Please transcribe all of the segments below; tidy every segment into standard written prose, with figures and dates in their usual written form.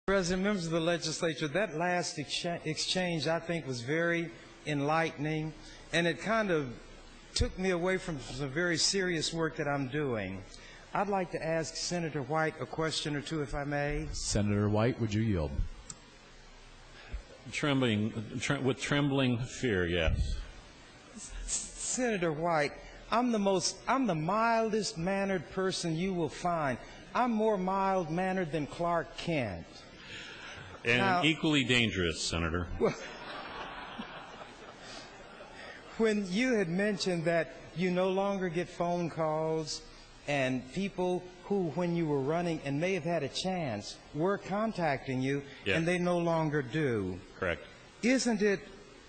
President, members of the legislature, that last exchange I think was very enlightening, and it kind of took me away from some very serious work that I'm doing. I'd like to ask Senator White a question or two, if I may. Senator White, would you yield? With trembling fear, yes. Senator White, I'm the mildest mannered person you will find. I'm more mild-mannered than Clark Kent. And now, equally dangerous, Senator. Well, when you had mentioned that you no longer get phone calls and people who, when you were running and may have had a chance, were contacting you, yes, and they no longer do. Correct. Isn't it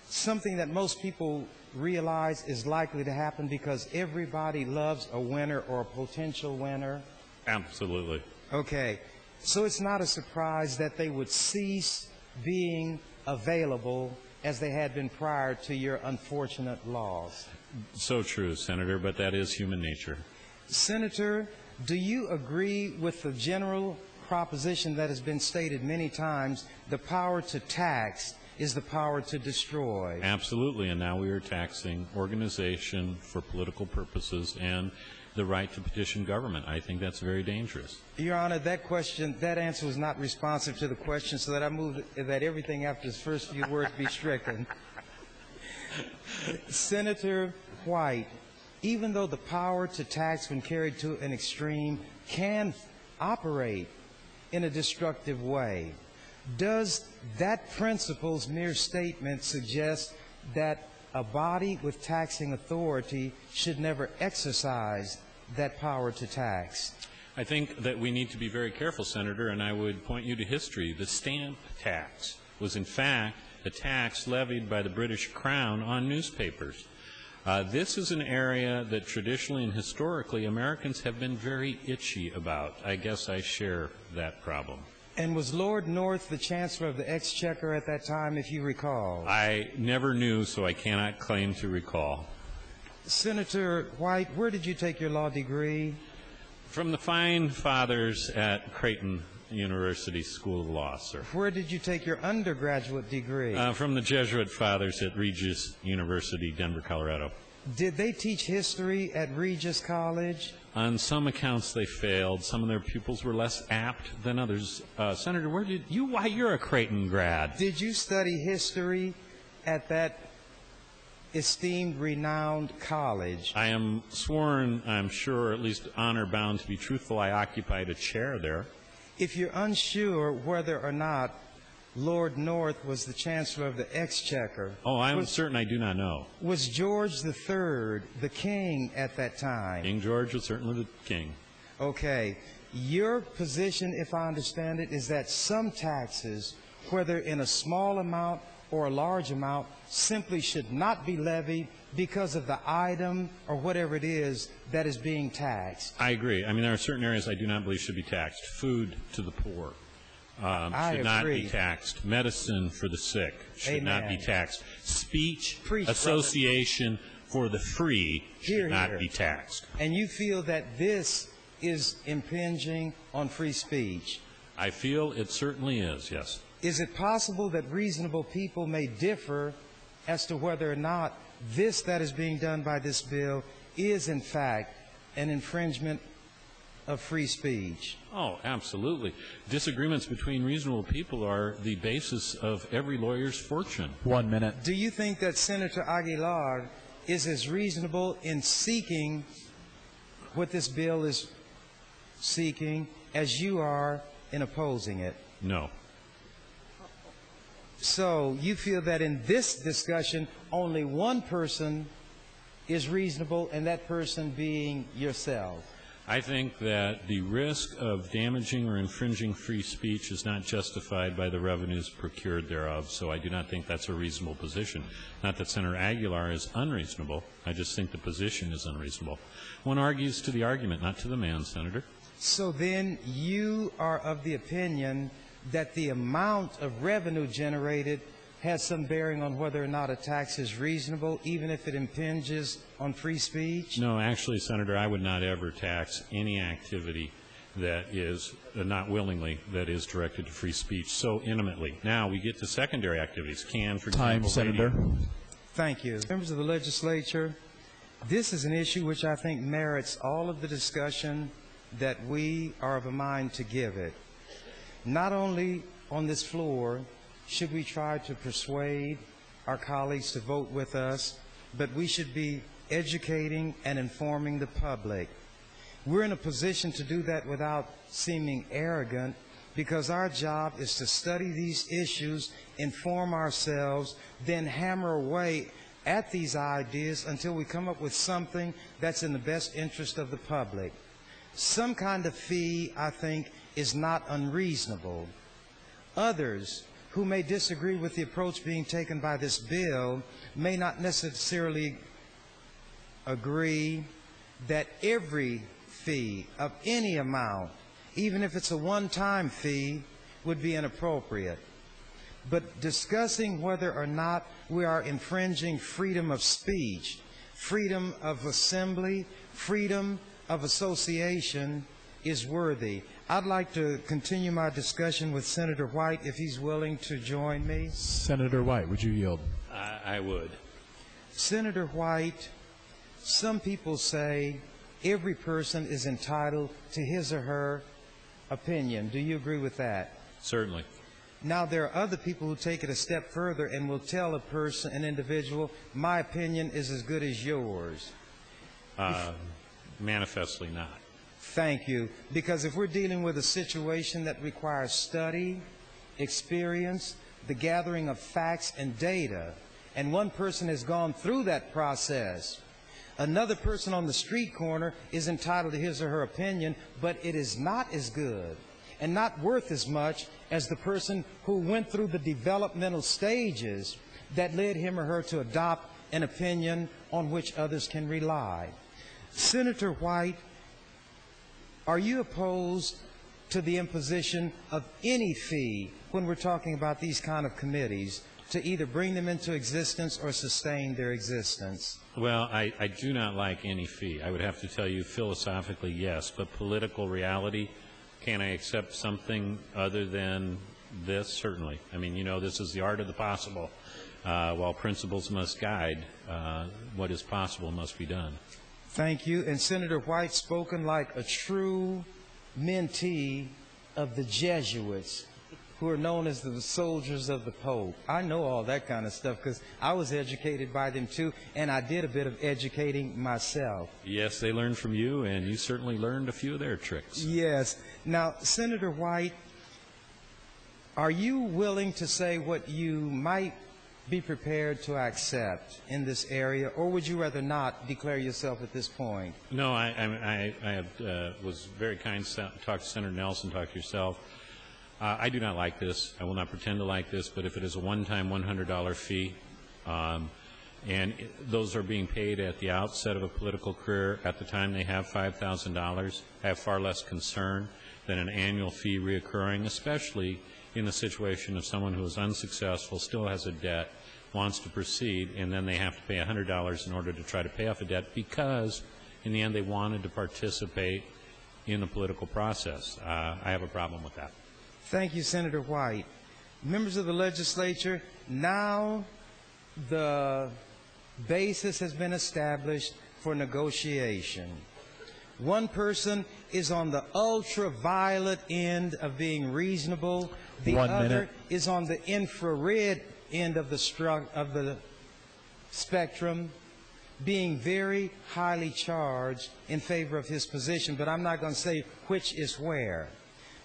something that most people realize is likely to happen because everybody loves a winner or a potential winner? Absolutely. Okay. So it's not a surprise that they would cease being available as they had been prior to your unfortunate loss. So true, Senator, but that is human nature. Senator, do you agree with the general proposition that has been stated many times, the power to tax is the power to destroy? Absolutely, and now we are taxing organization for political purposes and the right to petition government. I think that's very dangerous. Your Honor, that answer was not responsive to the question, so that I moved that everything after his first few words be stricken. Senator White, even though the power to tax when carried to an extreme can operate in a destructive way, does that principle's mere statement suggest that a body with taxing authority should never exercise that power to tax? I think that we need to be very careful, Senator, and I would point you to history. The stamp tax was, in fact, a tax levied by the British Crown on newspapers. This is an area that traditionally and historically Americans have been very itchy about. I guess I share that problem. And was Lord North the Chancellor of the Exchequer at that time, if you recall? I never knew, so I cannot claim to recall. Senator White, where did you take your law degree? From the fine fathers at Creighton University School of Law, sir. Where did you take your undergraduate degree? From the Jesuit fathers at Regis University, Denver, Colorado. Did they teach history at Regis College? On some accounts, they failed. Some of their pupils were less apt than others. Senator, why you're a Creighton grad? Did you study history at that esteemed, renowned college? I am sworn, I'm sure, at least honor-bound to be truthful, I occupied a chair there. If you're unsure whether or not Lord North was the Chancellor of the Exchequer... Oh, I'm certain I do not know. Was George III the king at that time? King George was certainly the king. Okay. Your position, if I understand it, is that some taxes, whether in a small amount or a large amount, simply should not be levied because of the item or whatever it is that is being taxed. I agree. I mean, there are certain areas I do not believe should be taxed. Food to the poor should not be taxed. Medicine for the sick should not be taxed. Speech association for the free should not be taxed. And you feel that this is impinging on free speech? I feel it certainly is, yes. Is it possible that reasonable people may differ as to whether or not this that is being done by this bill is, in fact, an infringement of free speech? Oh, absolutely. Disagreements between reasonable people are the basis of every lawyer's fortune. 1 minute. Do you think that Senator Aguilar is as reasonable in seeking what this bill is seeking as you are in opposing it? No. So you feel that in this discussion, only one person is reasonable, and that person being yourself? I think that the risk of damaging or infringing free speech is not justified by the revenues procured thereof, so I do not think that's a reasonable position. Not that Senator Aguilar is unreasonable. I just think the position is unreasonable. One argues to the argument, not to the man, Senator. So then you are of the opinion that the amount of revenue generated has some bearing on whether or not a tax is reasonable, even if it impinges on free speech? No, actually, Senator, I would not ever tax any activity that is, not willingly, that is directed to free speech so intimately. Now we get to secondary activities. Can, for example, Senator. radio. Thank you. Members of the legislature, this is an issue which I think merits all of the discussion that we are of a mind to give it. Not only on this floor should we try to persuade our colleagues to vote with us, but we should be educating and informing the public. We're in a position to do that without seeming arrogant, because our job is to study these issues, inform ourselves, then hammer away at these ideas until we come up with something that's in the best interest of the public. Some kind of fee, I think, is not unreasonable. Others who may disagree with the approach being taken by this bill may not necessarily agree that every fee of any amount, even if it's a one-time fee, would be inappropriate. But discussing whether or not we are infringing freedom of speech, freedom of assembly, freedom of association is worthy. I'd like to continue my discussion with Senator White if he's willing to join me. Senator White, would you yield? I would. Senator White, some people say every person is entitled to his or her opinion. Do you agree with that? Certainly. Now, there are other people who take it a step further and will tell a person, an individual, my opinion is as good as yours. Manifestly not. Thank you. Because if we're dealing with a situation that requires study, experience, the gathering of facts and data, and one person has gone through that process, another person on the street corner is entitled to his or her opinion, but it is not as good and not worth as much as the person who went through the developmental stages that led him or her to adopt an opinion on which others can rely. Senator White, are you opposed to the imposition of any fee when we're talking about these kind of committees to either bring them into existence or sustain their existence? Well, I do not like any fee. I would have to tell you philosophically, yes, but political reality, can I accept something other than this? Certainly. I mean, you know, this is the art of the possible. While principles must guide, what is possible must be done. Thank you. And Senator White, spoken like a true mentee of the Jesuits, who are known as the soldiers of the Pope. I know all that kind of stuff because I was educated by them too, and I did a bit of educating myself. Yes, they learned from you, and you certainly learned a few of their tricks. Yes. Now, Senator White, are you willing to say what you might be prepared to accept in this area, or would you rather not declare yourself at this point? No, I was very kind to talk to Senator Nelson, talk to yourself. I do not like this. I will not pretend to like this, but if it is a one-time $100 fee, and those are being paid at the outset of a political career at the time they have $5,000, I have far less concern than an annual fee reoccurring, especially in the situation of someone who is unsuccessful, still has a debt, wants to proceed, and then they have to pay $100 in order to try to pay off a debt because, in the end, they wanted to participate in the political process. I have a problem with that. Thank you, Senator White. Members of the legislature, now the basis has been established for negotiation. One person is on the ultraviolet end of being reasonable. The other is on the infrared end of the spectrum, being very highly charged in favor of his position. But I'm not going to say which is where.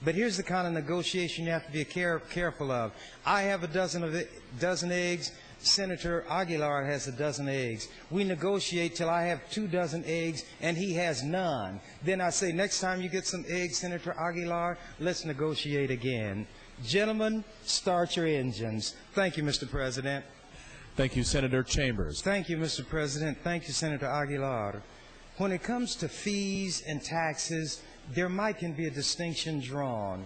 But here's the kind of negotiation you have to be careful of. I have a dozen eggs. Senator Aguilar has a dozen eggs. We negotiate till I have 2 dozen eggs and he has none. Then I say, next time you get some eggs, Senator Aguilar, let's negotiate again. Gentlemen, start your engines. Thank you, Mr. President. Thank you, Senator Chambers. Thank you, Mr. President. Thank you, Senator Aguilar. When it comes to fees and taxes, there can be a distinction drawn.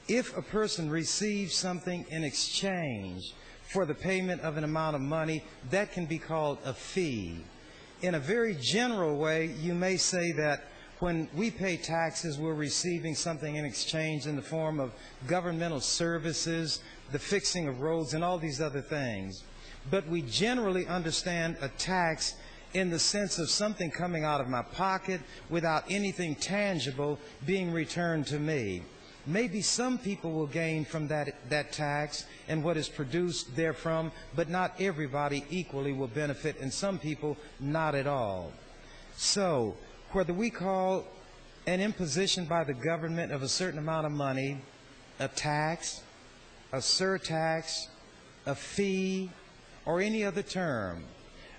If a person receives something in exchange for the payment of an amount of money, that can be called a fee. In a very general way, you may say that When we pay taxes, we're receiving something in exchange in the form of governmental services, the fixing of roads, and all these other things. But we generally understand a tax in the sense of something coming out of my pocket without anything tangible being returned to me. Maybe some people will gain from that tax and what is produced therefrom, but not everybody equally will benefit, and some people not at all. So, whether we call an imposition by the government of a certain amount of money a tax, a surtax, a fee, or any other term,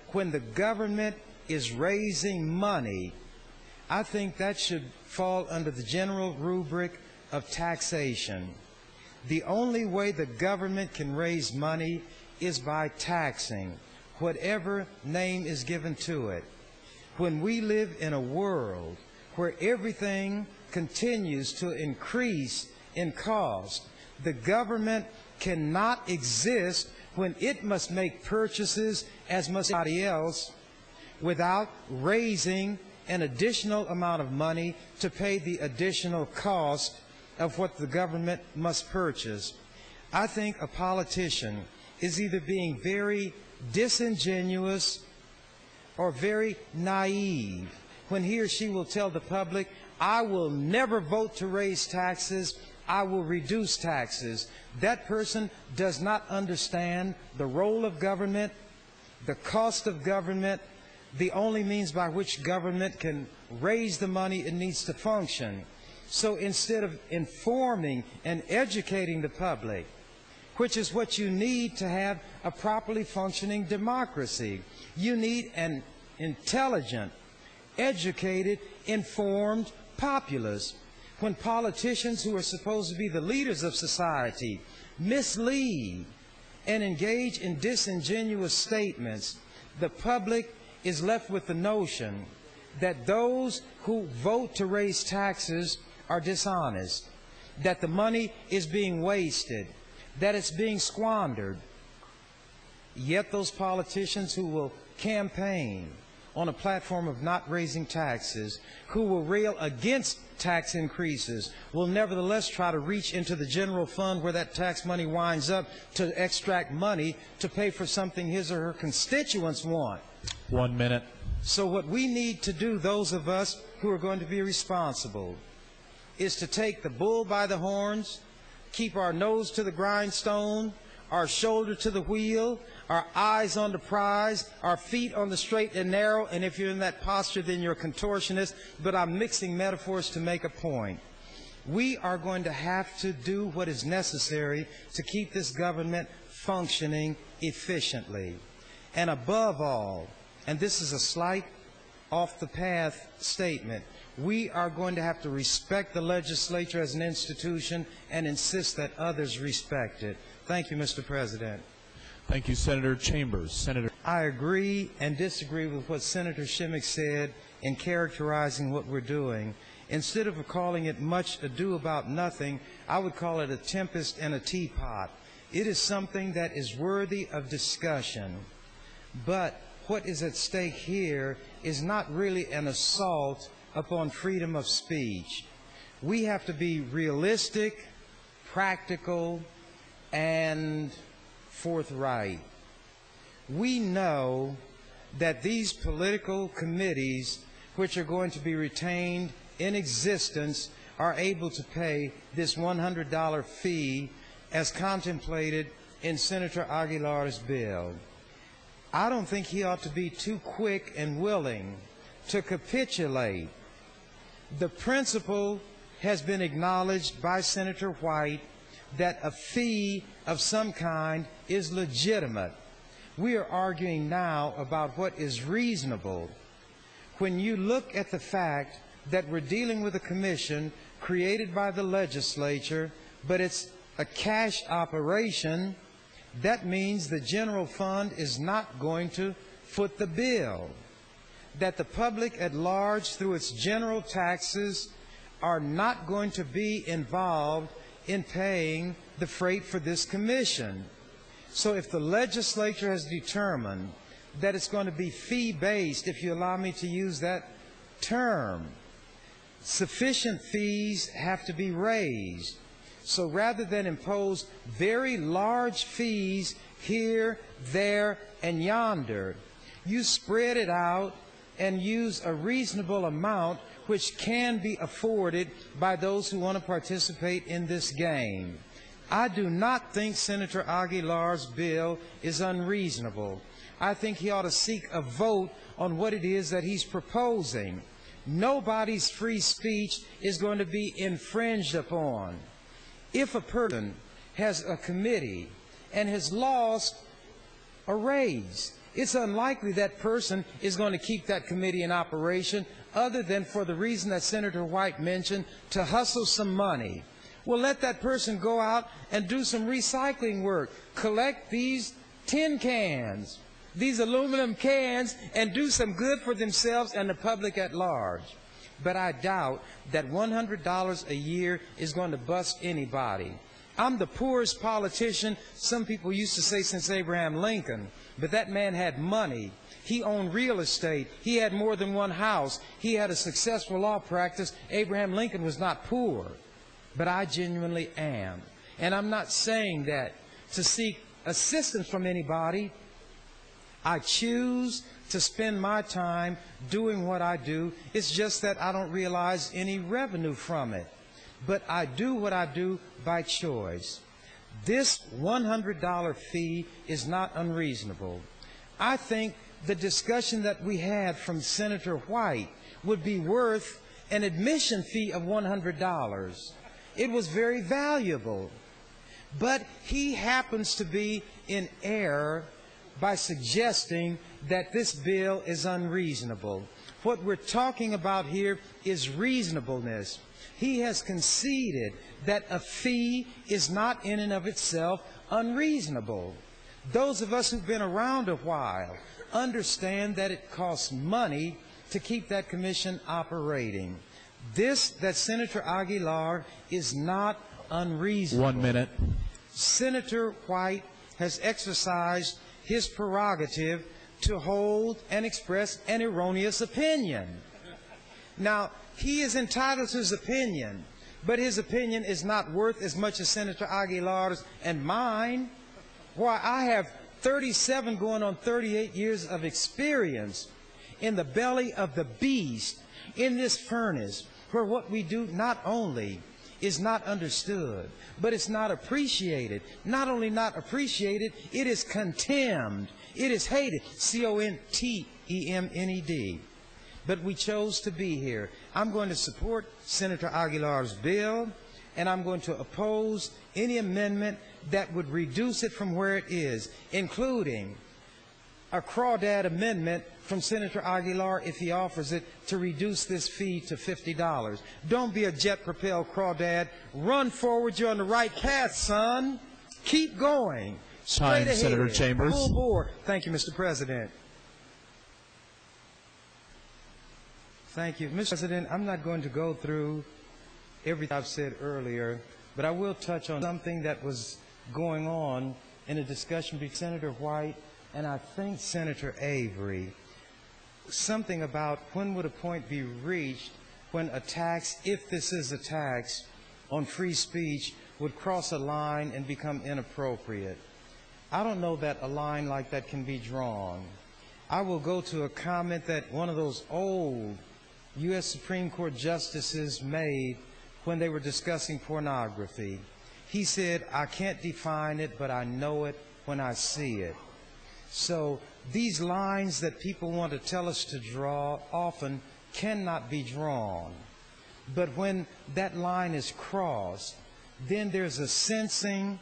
when the government is raising money, I think that should fall under the general rubric of taxation. The only way the government can raise money is by taxing, whatever name is given to it. When we live in a world where everything continues to increase in cost, the government cannot exist when it must make purchases as much as anybody else without raising an additional amount of money to pay the additional cost of what the government must purchase. I think a politician is either being very disingenuous or very naive when he or she will tell the public, I will never vote to raise taxes, I will reduce taxes. That person does not understand the role of government, the cost of government, the only means by which government can raise the money it needs to function. So instead of informing and educating the public, which is what you need to have a properly functioning democracy, you need an intelligent, educated, informed populace. When politicians who are supposed to be the leaders of society mislead and engage in disingenuous statements, the public is left with the notion that those who vote to raise taxes are dishonest, that the money is being wasted, that it's being squandered. Yet those politicians who will campaign on a platform of not raising taxes, who will rail against tax increases, will nevertheless try to reach into the general fund where that tax money winds up to extract money to pay for something his or her constituents want. 1 minute. So what we need to do, those of us who are going to be responsible, is to take the bull by the horns, keep our nose to the grindstone, our shoulder to the wheel, our eyes on the prize, our feet on the straight and narrow, and if you're in that posture, then you're a contortionist, but I'm mixing metaphors to make a point. We are going to have to do what is necessary to keep this government functioning efficiently. And above all, and this is a slight off-the-path statement, we are going to have to respect the legislature as an institution and insist that others respect it. Thank you, Mr. President. Thank you, Senator Chambers. Senator. I agree and disagree with what Senator Shimmick said in characterizing what we're doing. Instead of calling it much ado about nothing, I would call it a tempest in a teapot. It is something that is worthy of discussion. But what is at stake here is not really an assault upon freedom of speech. We have to be realistic, practical, and forthright. We know that these political committees, which are going to be retained in existence, are able to pay this $100 fee as contemplated in Senator Aguilar's bill. I don't think he ought to be too quick and willing to capitulate. The principle has been acknowledged by Senator White that a fee of some kind is legitimate. We are arguing now about what is reasonable. When you look at the fact that we're dealing with a commission created by the legislature, but it's a cash operation, that means the general fund is not going to foot the bill. That the public at large, through its general taxes, are not going to be involved in paying the freight for this commission. So if the legislature has determined that it's going to be fee-based, if you allow me to use that term, sufficient fees have to be raised. So rather than impose very large fees here, there, and yonder, you spread it out and use a reasonable amount which can be afforded by those who want to participate in this game. I do not think Senator Aguilar's bill is unreasonable. I think he ought to seek a vote on what it is that he's proposing. Nobody's free speech is going to be infringed upon. If a person has a committee and has lost a raise, it's unlikely that person is going to keep that committee in operation other than for the reason that Senator White mentioned, to hustle some money. Well, let that person go out and do some recycling work. Collect these tin cans, these aluminum cans, and do some good for themselves and the public at large. But I doubt that $100 a year is going to bust anybody. I'm the poorest politician, some people used to say, since Abraham Lincoln. But that man had money. He owned real estate. He had more than one house. He had a successful law practice. Abraham Lincoln was not poor. But I genuinely am. And I'm not saying that to seek assistance from anybody. I choose to spend my time doing what I do. It's just that I don't realize any revenue from it. But I do what I do by choice. This $100 fee is not unreasonable. I think the discussion that we had from Senator White would be worth an admission fee of $100. It was very valuable. But he happens to be in error by suggesting that this bill is unreasonable. What we're talking about here is reasonableness. He has conceded that a fee is not in and of itself unreasonable. Those of us who've been around a while understand that it costs money to keep that commission operating. This, that Senator Aguilar, is not unreasonable. 1 minute. Senator White has exercised his prerogative to hold and express an erroneous opinion. Now, he is entitled to his opinion, but his opinion is not worth as much as Senator Aguilar's and mine. Why, I have 37 going on 38 years of experience in the belly of the beast, in this furnace, where what we do not only is not understood, but it's not appreciated. Not only not appreciated, it is contemned. It is hated. C-O-N-T-E-M-N-E-D. But we chose to be here. I'm going to support Senator Aguilar's bill, and I'm going to oppose any amendment that would reduce it from where it is, including a crawdad amendment from Senator Aguilar, if he offers it, to reduce this fee to $50. Don't be a jet-propelled crawdad. Run forward. You're on the right path, son. Keep going. Straight ahead. Senator Chambers. Full bore. Thank you, Mr. President. Thank you. Mr. President, I'm not going to go through everything I've said earlier, but I will touch on something that was going on in a discussion between Senator White and I think Senator Avery. Something about when would a point be reached when a tax, if this is a tax on free speech, would cross a line and become inappropriate. I don't know that a line like that can be drawn. I will go to a comment that one of those old U.S. Supreme Court justices made when they were discussing pornography. He said, I can't define it, but I know it when I see it. So these lines that people want to tell us to draw often cannot be drawn. But when that line is crossed, then there's a sensing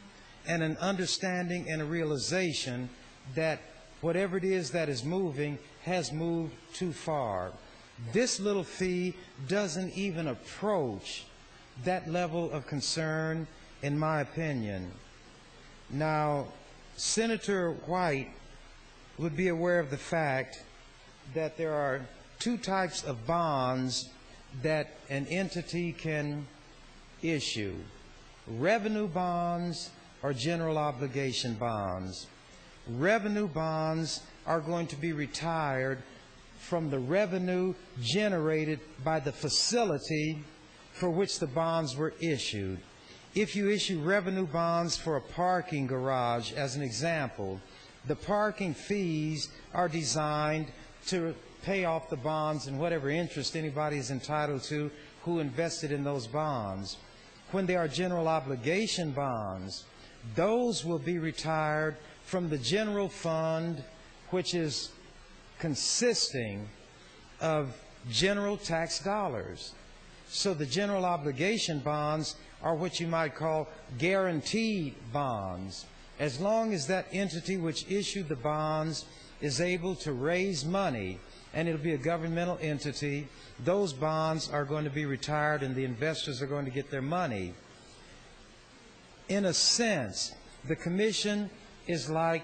and an understanding and a realization that whatever it is that is moving has moved too far. This little fee doesn't even approach that level of concern, in my opinion. Now, Senator White would be aware of the fact that there are two types of bonds that an entity can issue: revenue bonds or general obligation bonds. Revenue bonds are going to be retired from the revenue generated by the facility for which the bonds were issued. If you issue revenue bonds for a parking garage, as an example, the parking fees are designed to pay off the bonds and whatever interest anybody is entitled to who invested in those bonds. When they are general obligation bonds, those will be retired from the general fund, which is consisting of general tax dollars. So the general obligation bonds are what you might call guaranteed bonds. As long as that entity which issued the bonds is able to raise money, and it'll be a governmental entity, those bonds are going to be retired and the investors are going to get their money. In a sense, the commission is like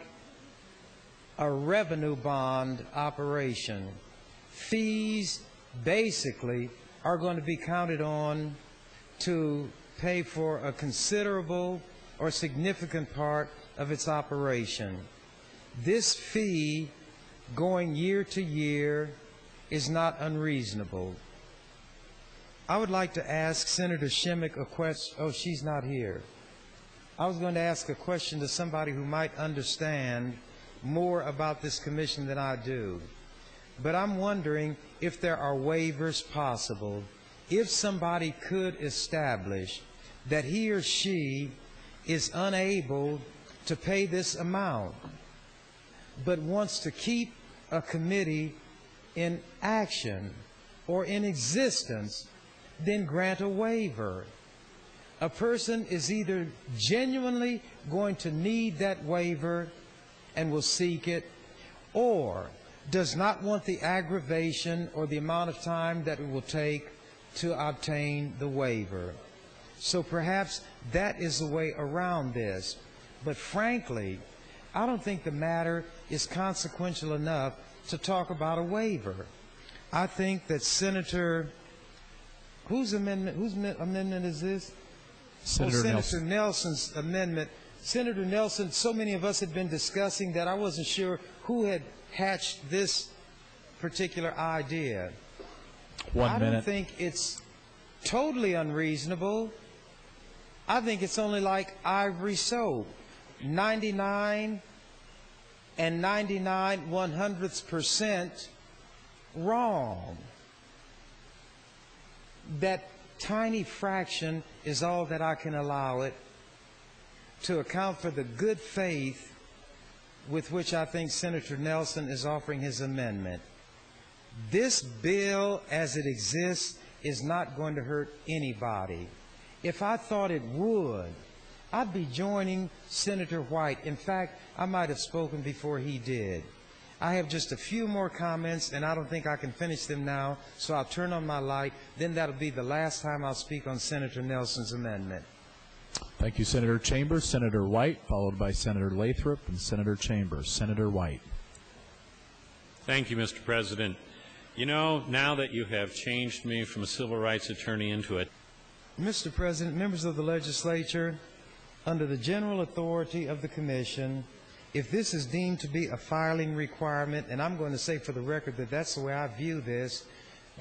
a revenue bond operation. Fees basically are going to be counted on to pay for a considerable or significant part of its operation. This fee going year to year is not unreasonable. I would like to ask Senator Shimmick a question. Oh, she's not here. I was going to ask a question to somebody who might understand more about this commission than I do. But I'm wondering if there are waivers possible. If somebody could establish that he or she is unable to pay this amount, but wants to keep a committee in action or in existence, then grant a waiver. A person is either genuinely going to need that waiver and will seek it, or does not want the aggravation or the amount of time that it will take to obtain the waiver. So perhaps that is the way around this. But frankly, I don't think the matter is consequential enough to talk about a waiver. I think that Senator, whose amendment is this? Senator Nelson's amendment. Senator Nelson, so many of us had been discussing that I wasn't sure who had hatched this particular idea. 1 minute. I don't think it's totally unreasonable. I think it's only like ivory soap. 99 and 99/100% wrong. That tiny fraction is all that I can allow it to account for the good faith with which I think Senator Nelson is offering his amendment. This bill as it exists is not going to hurt anybody. If I thought it would, I'd be joining Senator White. In fact, I might have spoken before he did. I have just a few more comments, and I don't think I can finish them now, so I'll turn on my light. Then that'll be the last time I'll speak on Senator Nelson's amendment. Thank you, Senator Chambers. Senator White, followed by Senator Lathrop and Senator Chambers. Senator White. Thank you, Mr. President. You know, now that you have changed me from a civil rights attorney into a... Mr. President, members of the legislature, under the general authority of the commission, if this is deemed to be a filing requirement, and I'm going to say for the record that that's the way I view this,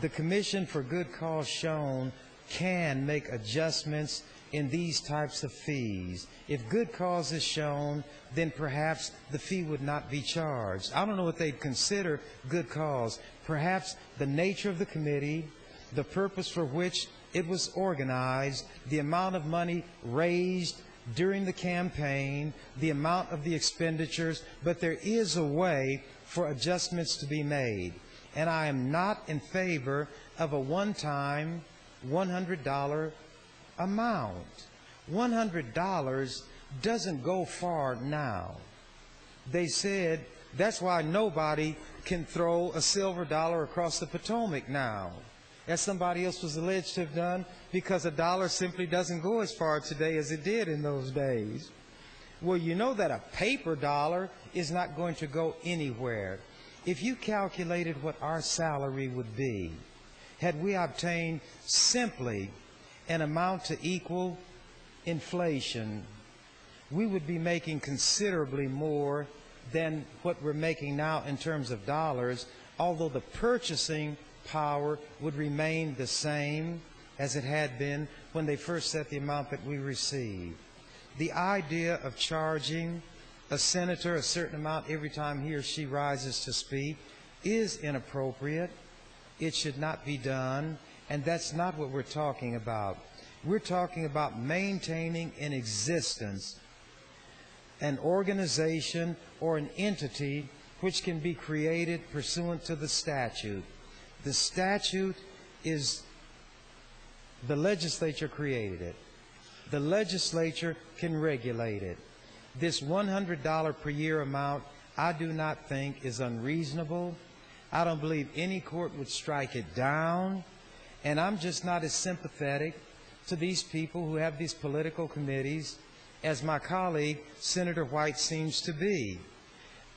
the commission, for good cause shown, can make adjustments in these types of fees. If good cause is shown, then perhaps the fee would not be charged. I don't know what they'd consider good cause. Perhaps the nature of the committee, the purpose for which it was organized, the amount of money raised during the campaign, the amount of the expenditures, but there is a way for adjustments to be made. And I am not in favor of a one-time $100 amount. $100 doesn't go far now. They said that's why nobody can throw a silver dollar across the Potomac now, as somebody else was alleged to have done, because a dollar simply doesn't go as far today as it did in those days. Well, you know that a paper dollar is not going to go anywhere. If you calculated what our salary would be, had we obtained simply an amount to equal inflation, we would be making considerably more than what we're making now in terms of dollars. although the purchasing power would remain the same as it had been when they first set the amount that we received. The idea of charging a senator a certain amount every time he or she rises to speak is inappropriate. It should not be done, and that's not what we're talking about. We're talking about maintaining in existence an organization or an entity which can be created pursuant to the statute. The statute is, the legislature created it. The legislature can regulate it. This $100 per year amount, I do not think is unreasonable. I don't believe any court would strike it down. And I'm just not as sympathetic to these people who have these political committees as my colleague, Senator White, seems to be.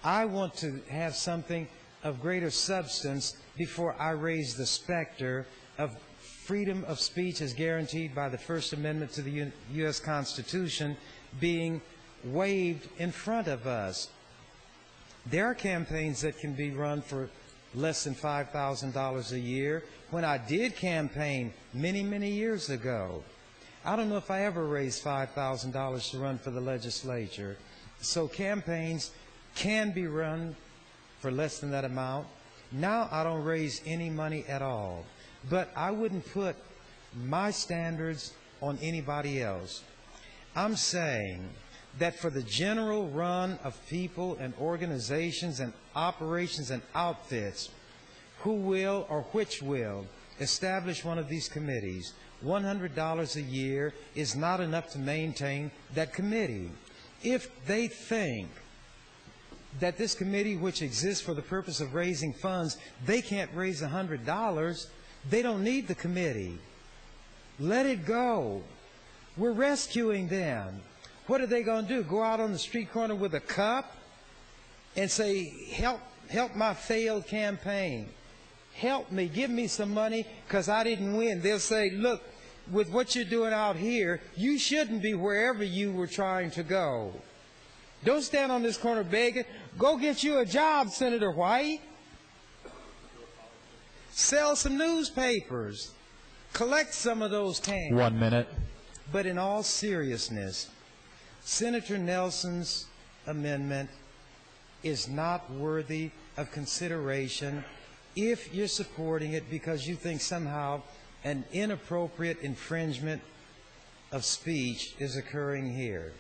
I want to have something of greater substance before I raise the specter of freedom of speech as guaranteed by the First Amendment to the U.S. Constitution being waved in front of us. There are campaigns that can be run for less than $5,000 a year. When I did campaign many, many years ago, I don't know if I ever raised $5,000 to run for the legislature. So campaigns can be run for less than that amount. Now I don't raise any money at all. But I wouldn't put my standards on anybody else. I'm saying that for the general run of people and organizations and operations and outfits who will or which will establish one of these committees, $100 a year is not enough to maintain that committee. If they think that this committee, which exists for the purpose of raising funds, they can't raise $100, they don't need the committee. Let it go. We're rescuing them. What are they going to do? Go out on the street corner with a cup and say, help my failed campaign. Help me. Give me some money because I didn't win. They'll say, look, with what you're doing out here, you shouldn't be wherever you were trying to go. Don't stand on this corner begging. Go get you a job, Senator White. Sell some newspapers. Collect some of those cans. 1 minute. But in all seriousness, Senator Nelson's amendment is not worthy of consideration if you're supporting it because you think somehow an inappropriate infringement of speech is occurring here.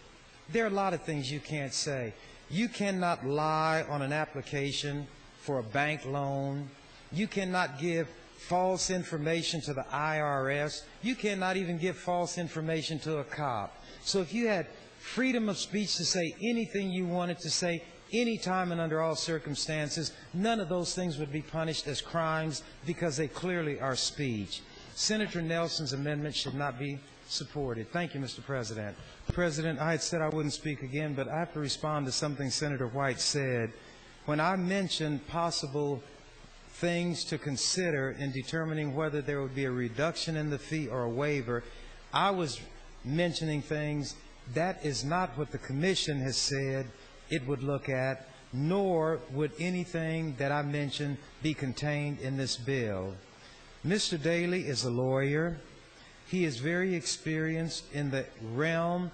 There are a lot of things you can't say. You cannot lie on an application for a bank loan. You cannot give false information to the IRS. You cannot even give false information to a cop. So if you had freedom of speech to say anything you wanted to say, anytime and under all circumstances, none of those things would be punished as crimes because they clearly are speech. Senator Nelson's amendment should not be supported. Thank you, Mr. President. President, I had said I wouldn't speak again, but I have to respond to something Senator White said. When I mentioned possible things to consider in determining whether there would be a reduction in the fee or a waiver, I was mentioning things that is not what the Commission has said it would look at, nor would anything that I mentioned be contained in this bill. Mr. Daley is a lawyer. He is very experienced in the realm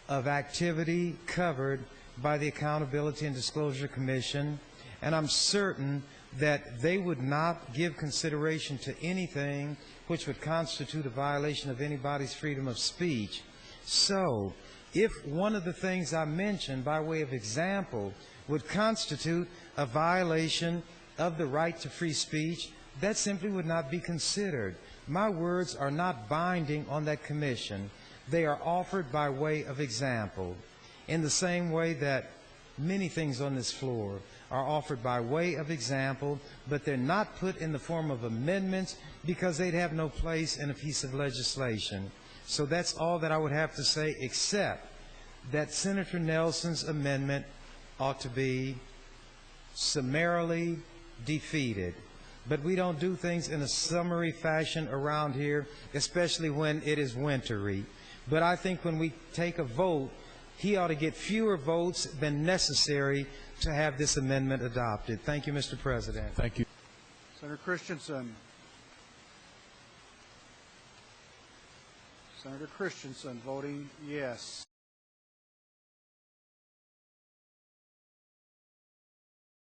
of activity covered by the Accountability and Disclosure Commission, and I'm certain that they would not give consideration to anything which would constitute a violation of anybody's freedom of speech. So, if one of the things I mentioned by way of example would constitute a violation of the right to free speech, that simply would not be considered. My words are not binding on that commission. They are offered by way of example, in the same way that many things on this floor are offered by way of example, but they're not put in the form of amendments because they'd have no place in a piece of legislation. So that's all that I would have to say, except that Senator Nelson's amendment ought to be summarily defeated. But we don't do things in a summary fashion around here, especially when it is wintry. But I think when we take a vote, he ought to get fewer votes than necessary to have this amendment adopted. Thank you, Mr. President. Thank you. Senator Christensen. Senator Christensen voting yes.